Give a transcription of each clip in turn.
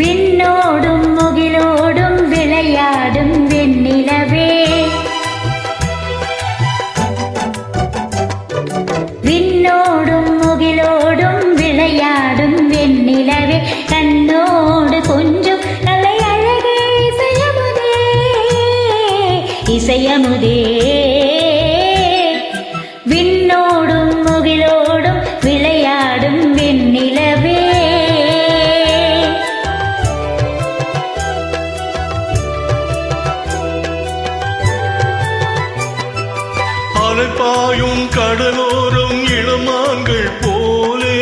விண்ணோடும் முகிலோடும் விளையாடும் வெண்ணிலவே, விண்ணோடும் முகிலோடும் விளையாடும் வெண்ணிலவே, கண்ணோடு கொஞ்சம் கலை அழகே இசையமுதே, இசையமுதே. விண்ணோடும் முகிலோடும் விளையாடும் வெண்ணிலவே, அலைப்பாயும் கடலோரம் இளமான்கள் போலே,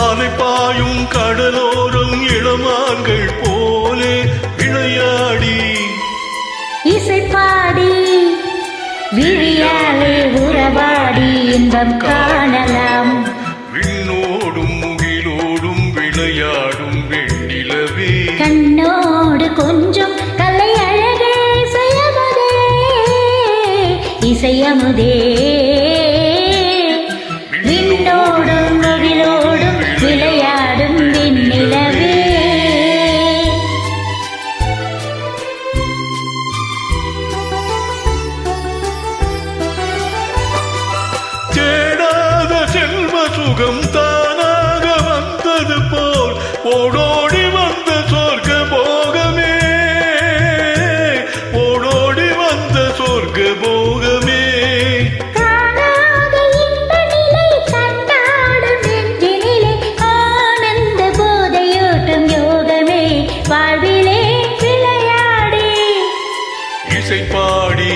அலைப்பாயும் கடலோரம் இளமான்கள் போலே விளையாடி இசைப்பாடி விழியாலே உறவாடி இன்பம் காணலாம். விண்ணோடும் முகிலோடும் விளையாடும் வெண்ணிலவே, கண்ணோடு கொஞ்சம் கலை அழகே இசையமுதே, இசையமுதே. விண்ணோடும் முகிலோடும் விளையாடும் வெண்ணிலவே, தேடாத செல்வ சுகம் தானாக வந்தது போல் ஓடோடி வந்த சொர்க்க போகமே, ஓடோடி வந்த சொர்க்க போகமே. காணாத இன்ப நிலை கண்டாடும் நெஞ்சினிலே ஆனந்த போதையூட்டும் யோகமே, வாழ்விலே விளையாடி இசைப்பாடி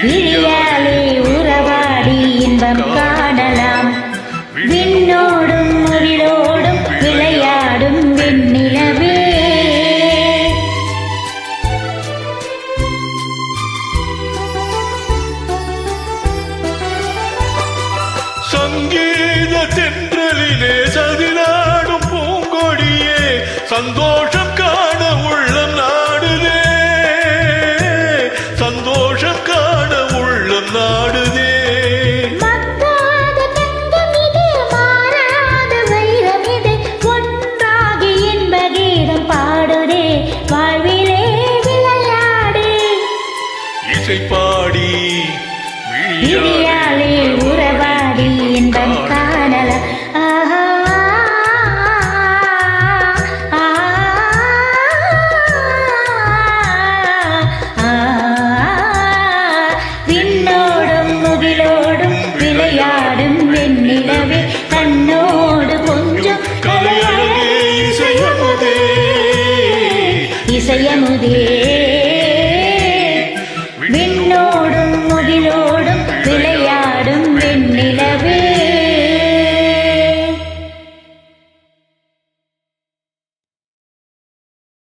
விழியாலே உறவாடி இன்பம் காணலாம். விண்ணோடும் முகிலோடும் விளையாடும் வெண்ணிலவே, சங்கீத தென்றலிலே சதிலாடும் பூங்கொடியே, சந்தோஷம் காண உள்ளம் நாடுதே, சந்தோஷம் காண உள்ளம் நாடுதே. மத்தாத தங்கமிது மாறாத வைரமிது, ஒன்றாகி இன்ப கீதம் பாடுதே, வாழ்விலே விளையாடு இசைப்பாடி விழியாலே உறவாடி இன்பம் காணலாம். ஆஹா, விண்ணோடும் முகிலோடும் விளையாடும் வெண்ணிலவே, கண்ணோடு கொஞ்சம் கலை அழகே இசையமுதே, இசையமுதே. விண்ணோடும் முகிலோடும்